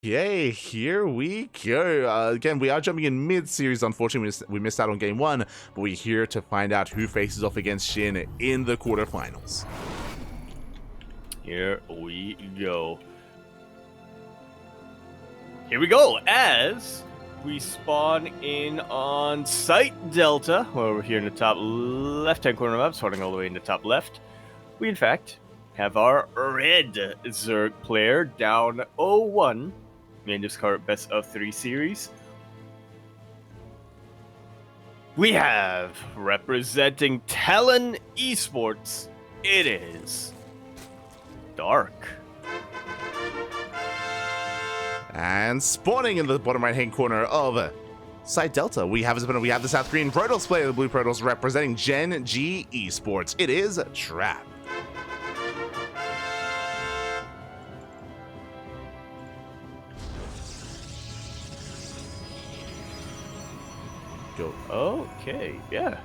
Yay, here we go. Again, we are jumping in mid-series. Unfortunately, we missed out on game one, but we're here to find out who faces off against Shin in the quarterfinals. Here we go. Here we go, as we spawn in on Site Delta, over here in the top left-hand corner of the map, starting all the way in the top left. We, in fact, have our red Zerg player down 0-1 in this current best of 3 series. We have, representing Talon Esports, it is Dark. And spawning in the bottom right-hand corner of Site Delta, we have the South Korean Protoss player, the Blue Protoss, representing Gen G Esports. It is Trap. Go. Okay, yeah.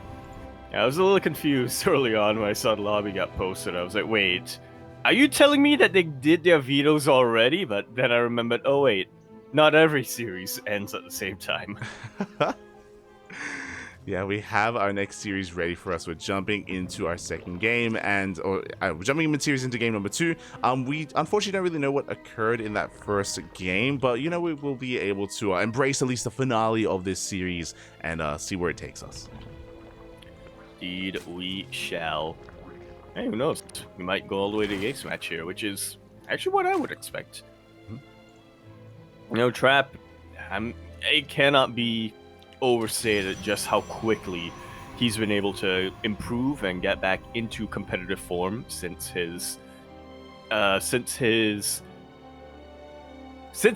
I was a little confused early on when I saw the lobby got posted. I was like, wait, are you telling me that they did their vetoes already? But then I remembered, oh wait, not every series ends at the same time. Yeah, we have our next series ready for us. We're jumping into our second game, and we're jumping mid-series into game number 2. We unfortunately don't really know what occurred in that first game, but you know, we will be able to embrace at least the finale of this series and see where it takes us. Indeed, we shall. Hey, who knows? We might go all the way to the ace match here, which is actually what I would expect. You know, Trap, it cannot be overstated just how quickly he's been able to improve and get back into competitive form since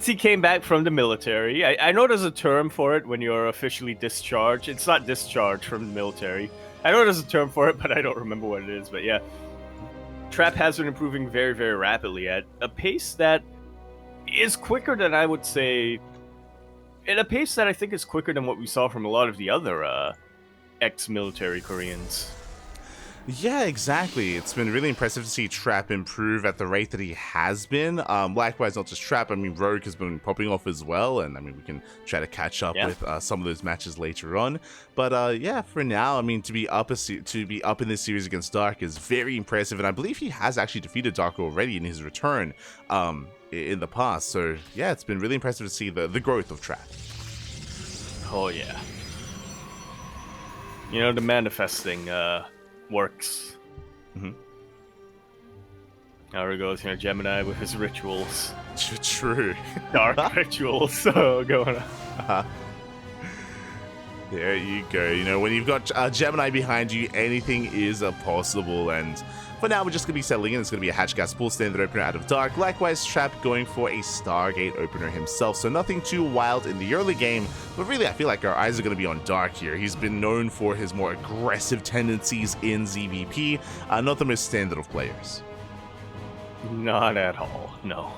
he came back from the military. I know there's a term for it when you're officially discharged. It's not discharged from the military. I know there's a term for it, but I don't remember what it is. But yeah, Trap has been improving very, very rapidly at a pace that is quicker than I would say, at a pace that I think is quicker than what we saw from a lot of the other ex-military Koreans. Yeah, exactly. It's been really impressive to see Trap improve at the rate that he has been. Likewise, not just Trap, I mean, Rogue has been popping off as well, and I mean, we can try to catch up with some of those matches later on. But yeah, for now, I mean, to be up in this series against Dark is very impressive, and I believe he has actually defeated Dark already in his return in the past. So yeah, it's been really impressive to see the growth of Trap. Oh yeah. You know, the manifesting works. There he goes, you know, Gemini with his rituals. True. Dark rituals going on. There you go. You know, when you've got Gemini behind you, anything is possible. And for now, we're just going to be settling in. It's going to be a Hatch Gas Pool Standard Opener out of Dark. Likewise, Trap going for a Stargate Opener himself. So nothing too wild in the early game. But really, I feel like our eyes are going to be on Dark here. He's been known for his more aggressive tendencies in ZvP. Not the most standard of players. Not at all, no.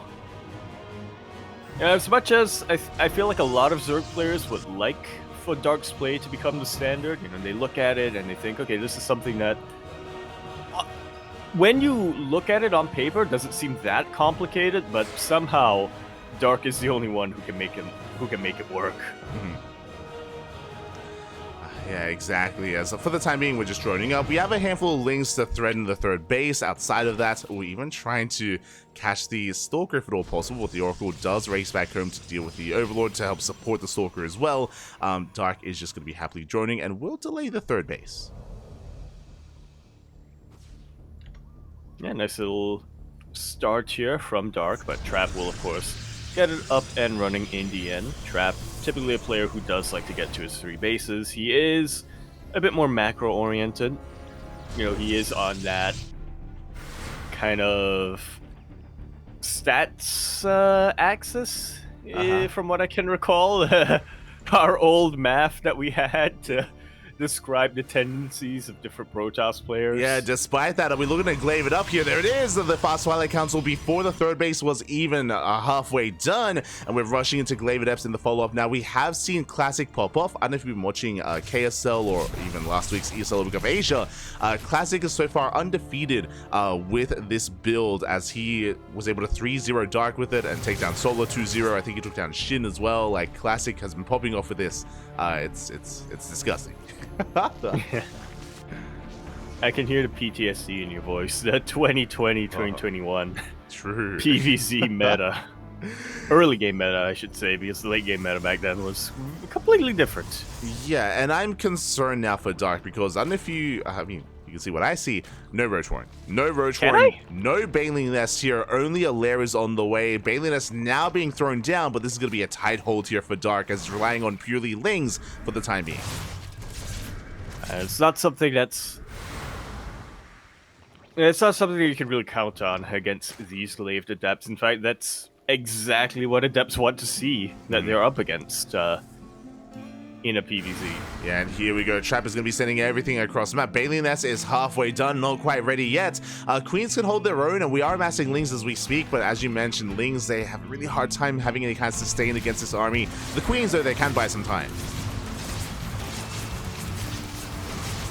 As much as I feel like a lot of Zerg players would like for Dark's play to become the standard, you know, they look at it and they think, okay, this is something that, when you look at it on paper, doesn't seem that complicated, but somehow Dark is the only one who can make it work. Yeah, exactly. So for the time being, we're just droning up. We have a handful of links to threaten the third base. Outside of that, we're even trying to catch the Stalker if at all possible. The Oracle does race back home to deal with the Overlord to help support the Stalker as well. Dark is just going to be happily droning and will delay the third base. Yeah, nice little start here from Dark, but Trap will, of course, get it up and running in the end. Trap, typically a player who does like to get to his 3 bases. He is a bit more macro-oriented. You know, he is on that kind of stats axis, from what I can recall. Our old math that we had to describe the tendencies of different Protoss players. Yeah, despite that, are we looking to glaive it up here? There it is, the fast Twilight Council before the third base was even halfway done, and we're rushing into glaive it ups in the follow-up. Now, we have seen Classic pop off. I don't know if you've been watching KSL or even last week's ESL Open Cup Asia. Classic is so far undefeated with this build, as he was able to 3-0 Dark with it and take down Solo 2-0. I think he took down Shin as well. Like, Classic has been popping off with this. It's disgusting. I can hear the PTSD in your voice. The 2020, 2021 True. PvZ meta. Early game meta, I should say, because the late game meta back then was completely different. Yeah, and I'm concerned now for Dark, because I don't know if you, I mean, you can see what I see. No Roach Warren. No Roach Warren. No Baneling Nest here. Only a Lair is on the way. Baneling Nest now being thrown down, but this is going to be a tight hold here for Dark, as it's relying on purely Lings for the time being. It's not something that's... It's not something that you can really count on against these Glaved Adepts. In fact, that's exactly what Adepts want to see that they're up against in a PvZ. Yeah, and here we go. Trap is going to be sending everything across the map. Baneling Nest is halfway done, not quite ready yet. Queens can hold their own, and we are amassing Lings as we speak, but as you mentioned, Lings, they have a really hard time having any kind of sustain against this army. The Queens, though, they can buy some time.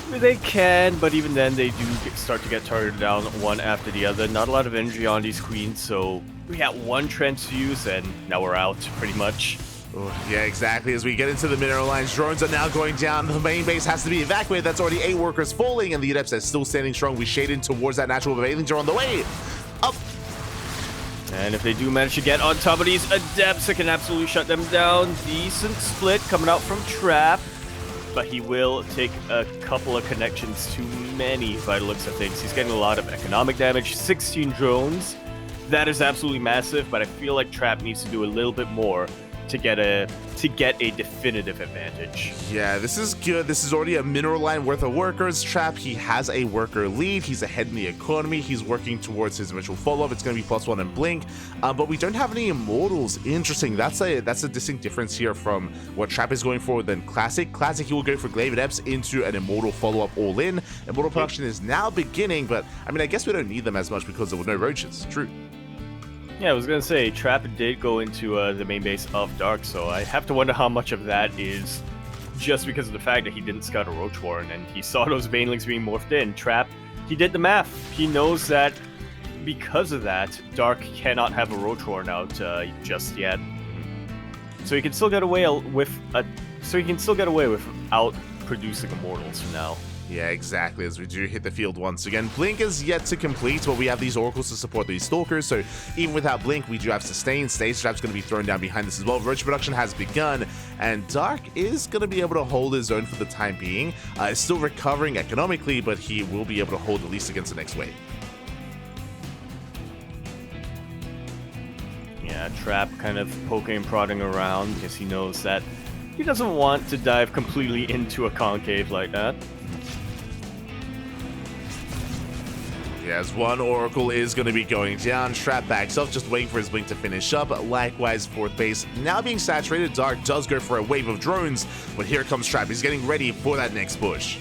They can, but even then they do start to get targeted down one after the other. Not a lot of energy on these Queens, so we got one transfuse, and now we're out, pretty much. Oh, yeah, exactly. As we get into the mineral lines, drones are now going down. The main base has to be evacuated. That's already 8 workers falling, and the Adepts are still standing strong. We shade in towards that natural Banelings are on the way. Up. And if they do manage to get on top of these Adepts, it can absolutely shut them down. Decent split coming out from Trap, but he will take a couple of connections too many by the looks of things. He's getting a lot of economic damage. 16 drones. That is absolutely massive, but I feel like Trap needs to do a little bit more to get a definitive advantage. Yeah, this is good. This is already a mineral line worth of workers. Trap, he has a worker lead. He's ahead in the economy. He's working towards his eventual follow-up. It's going to be +1 in Blink, but we don't have any Immortals. Interesting. That's a distinct difference here from what Trap is going for than Classic. Classic, he will go for Glaive Adepts into an Immortal follow-up all in. Immortal production is now beginning, but I mean, I guess we don't need them as much because there were no roaches. True. Yeah, I was going to say, Trap did go into the main base of Dark, so I have to wonder how much of that is just because of the fact that he didn't scout a Roach Warren, and he saw those Banelings being morphed in. Trap, he did the math. He knows that because of that, Dark cannot have a Roach Warren out just yet. So he can still get away without producing Immortals for now. Yeah, exactly, as we do hit the field once again. Blink is yet to complete, but we have these Oracles to support these Stalkers, so even without Blink, we do have Sustain. Stage Trap's going to be thrown down behind this as well. Roach production has begun, and Dark is going to be able to hold his own for the time being. It's still recovering economically, but he will be able to hold at least against the next wave. Yeah, Trap kind of poking and prodding around because he knows that he doesn't want to dive completely into a concave like that. As one Oracle is going to be going down. Trap backs up, just waiting for his Blink to finish up. Likewise, fourth base now being saturated. Dark does go for a wave of drones, but here comes Trap. He's getting ready for that next push.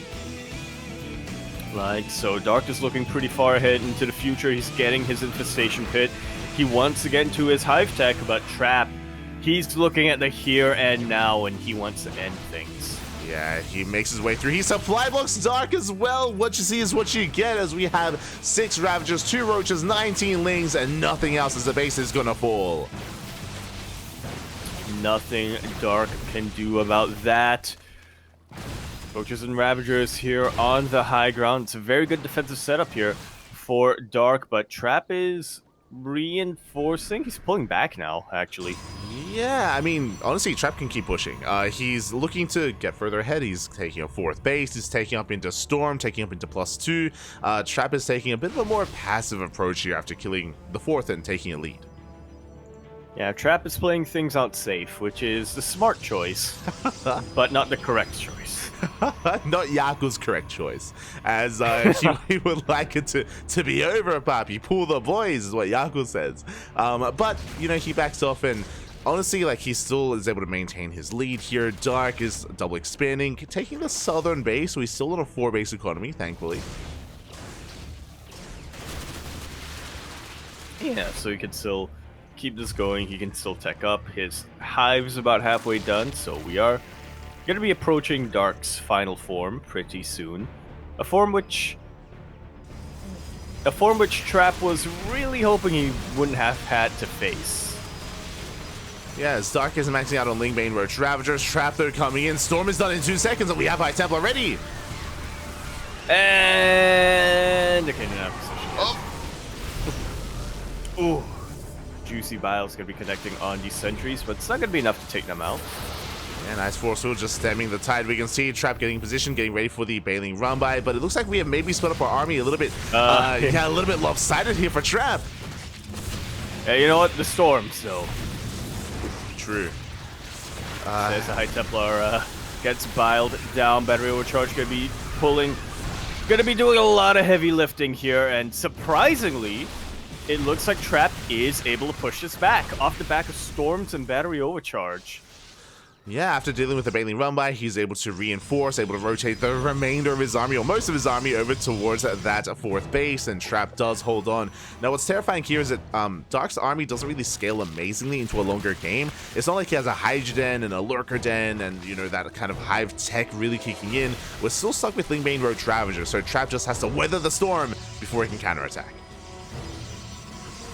Like so, Dark is looking pretty far ahead into the future. He's getting his Infestation Pit. He wants to get into his Hive Tech, but Trap, he's looking at the here and now, and he wants to end things. Yeah, he makes his way through. He supply blocks Dark as well. What you see is what you get, as we have 6 Ravagers, 2 Roaches, 19 Lings, and nothing else as the base is gonna fall. Nothing Dark can do about that. Roaches and Ravagers here on the high ground. It's a very good defensive setup here for Dark, but Trap is reinforcing. He's pulling back now, actually. Yeah, I mean, honestly, Trap can keep pushing. He's looking to get further ahead. He's taking a 4th base. He's taking up into Storm, taking up into +2. Trap is taking a bit of a more passive approach here after killing the 4th and taking a lead. Yeah, Trap is playing things out safe, which is the smart choice, but not the correct choice. Not Yaku's correct choice, as he would like it to be over, Papi. Pull the boys, is what Yaku says. But, you know, he backs off, and honestly, like, he still is able to maintain his lead here. Dark is double expanding, taking the southern base, so he's still in a 4-base economy, thankfully. Yeah, so he can still keep this going. He can still tech up. His hive's about halfway done, so we are going to be approaching Dark's final form pretty soon. A form which Trap was really hoping he wouldn't have had to face. Yeah, as Dark is maxing out on Lingbane Roach Ravagers. Trap, they're coming in. Storm is done in 2 seconds, and we have High Templar ready. And okay, now position. Oh. Ooh, Juicy Bile's gonna be connecting on these sentries, but it's not gonna be enough to take them out. Yeah, nice force field just stemming the tide. We can see Trap getting in position, getting ready for the Bailing run by, but it looks like we have maybe split up our army a little bit. Yeah, a little bit lopsided here for Trap. Yeah, you know what? The Storm, so. True. There's a High Templar gets biled down. Battery overcharge gonna be pulling, gonna be doing a lot of heavy lifting here, and surprisingly, it looks like Trap is able to push this back off the back of Storms and battery overcharge. Yeah, after dealing with the Bailing run by, he's able to reinforce, able to rotate the remainder of his army, or most of his army, over towards that 4th base, and Trap does hold on. Now, what's terrifying here is that Dark's army doesn't really scale amazingly into a longer game. It's not like he has a Hydra Den and a Lurker Den and, you know, that kind of hive tech really kicking in. We're still stuck with Lingbane Roach Ravager, so Trap just has to weather the storm before he can counterattack.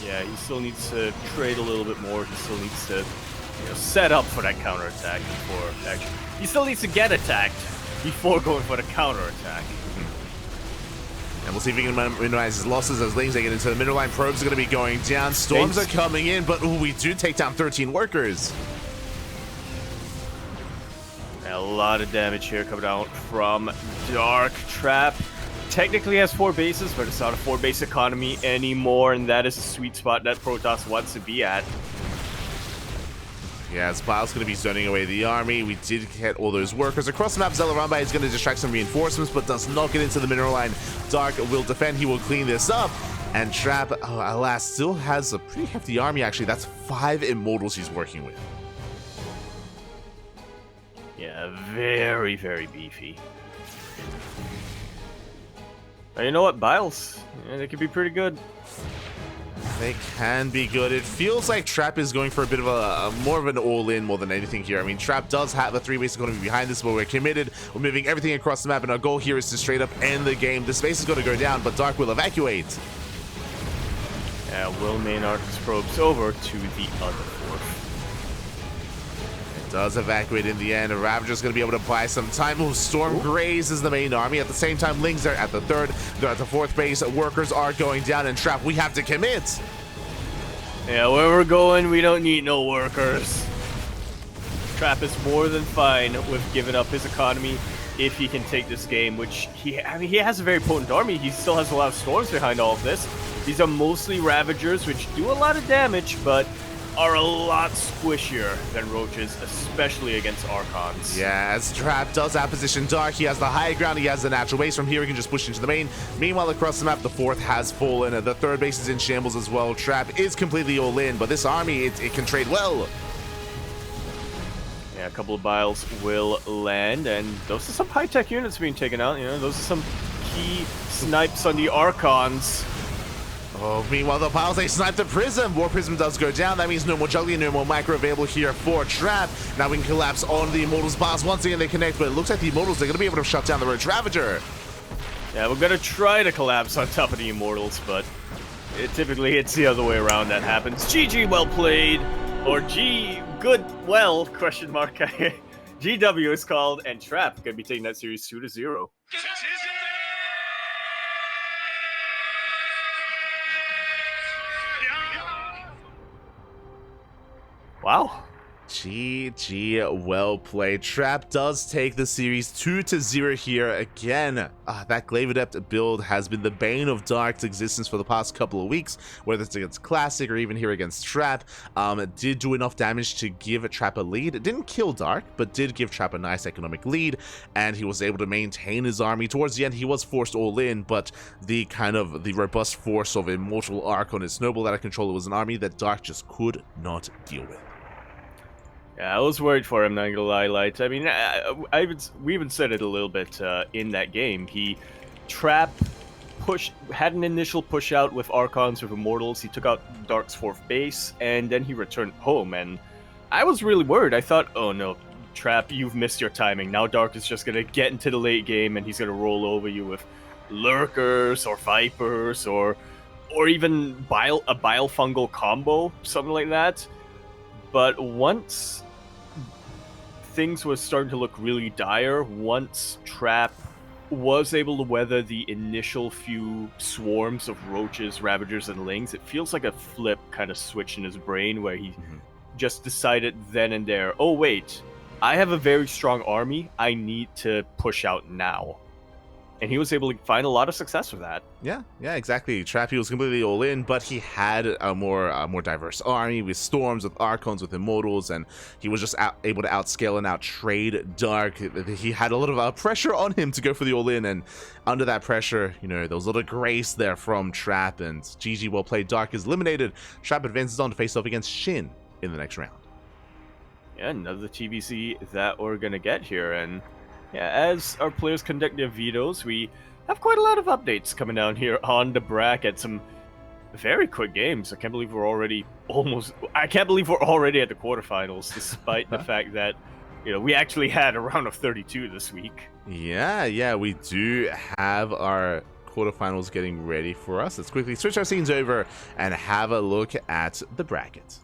Yeah, he still needs to trade a little bit more. He still needs to, you know, set up for that counterattack before actually. He still needs to get attacked before going for the counterattack. And we'll see if he can minimize his losses as Lings they get into the middle line. Probes are going to be going down. Storms are coming in, but ooh, we do take down 13 workers. A lot of damage here coming out from Dark. Trap technically has 4 bases, but it's not a 4-base economy anymore, and that is a sweet spot that Protoss wants to be at. Yeah, as Bile's going to be zoning away the army. We did get all those workers across the map. Zelaramba is going to distract some reinforcements, but does not get into the mineral line. Dark will defend. He will clean this up. And Trap, oh, alas, still has a pretty hefty army, actually. That's 5 Immortals he's working with. Yeah, very, very beefy. You know what, Biles? Yeah, they could be pretty good. They can be good. It feels like Trap is going for a bit of a more of an all-in more than anything here. I mean, Trap does have a 3-base economy behind this, but we're committed. We're moving everything across the map, and our goal here is to straight up end the game. This base is going to go down, but Dark will evacuate. Yeah, will Maynard probes over to the other 4th. Does evacuate in the end. Ravager's going to be able to buy some time. Ooh, Storm grazes the main army. At the same time, Lings are at the 3rd. They're at the 4th base. Workers are going down, and Trap, we have to commit. Yeah, where we're going, we don't need no workers. Trap is more than fine with giving up his economy if he can take this game, which he has a very potent army. He still has a lot of Storms behind all of this. These are mostly Ravagers, which do a lot of damage, but are a lot squishier than Roaches, especially against Archons. Yeah, as Trap does outposition Dark, he has the high ground, he has the natural base. From here, he can just push into the main. Meanwhile, across the map, the 4th has fallen. The 3rd base is in shambles as well. Trap is completely all in, but this army, it can trade well. Yeah, a couple of Biles will land, and those are some high-tech units being taken out. You know, those are some key snipes on the Archons. Oh, meanwhile, the Piles, they snipe the Prism. War Prism does go down. That means no more juggling, no more micro available here for Trap. Now we can collapse on the Immortals boss. Once again, they connect, but it looks like the Immortals, they're going to be able to shut down the Roach Ravager. Yeah, we're going to try to collapse on top of the Immortals, but typically it's the other way around that happens. GG, well played. Or well, question mark. GW is called, and Trap going to be taking that series 2-0. Wow. GG, well played. Trap does take the series 2-0 here again. That Glaive Adept build has been the bane of Dark's existence for the past couple of weeks, whether it's against Classic or even here against Trap. It did do enough damage to give Trap a lead. It didn't kill Dark, but did give Trap a nice economic lead, and he was able to maintain his army. Towards the end, he was forced all in, but the robust force of Immortal Arc on his Snowball that I controller was an army that Dark just could not deal with. Yeah, I was worried for him, not gonna lie, Light. I mean, we even said it a little bit in that game. He had an initial push out with Archons with Immortals. He took out Dark's 4th base, and then he returned home. And I was really worried. I thought, oh no, Trap, you've missed your timing. Now Dark is just gonna get into the late game, and he's gonna roll over you with Lurkers or Vipers or even a Bile Fungal combo, something like that. But once things were starting to look really dire, once Trap was able to weather the initial few swarms of roaches, ravagers, and lings, it feels like a flip kind of switch in his brain where he just decided then and there, oh wait, I have a very strong army, I need to push out now. And he was able to find a lot of success with that. Yeah, exactly. Trappy was completely all in, but he had a more diverse army with Storms, with Archons, with Immortals, and he was just able to outscale and outtrade Dark. He had a lot of pressure on him to go for the all-in, and under that pressure, you know, there was a lot of grace there from Trap, and GG, well played. Dark is eliminated. Trap advances on to face off against Shin in the next round. Yeah, another TBC that we're gonna get here, and yeah, as our players conduct their vetoes, we have quite a lot of updates coming down here on the bracket. Some very quick games. I can't believe we're already at the quarterfinals, despite the fact that, you know, we actually had a round of 32 this week. Yeah, we do have our quarterfinals getting ready for us. Let's quickly switch our scenes over and have a look at the bracket.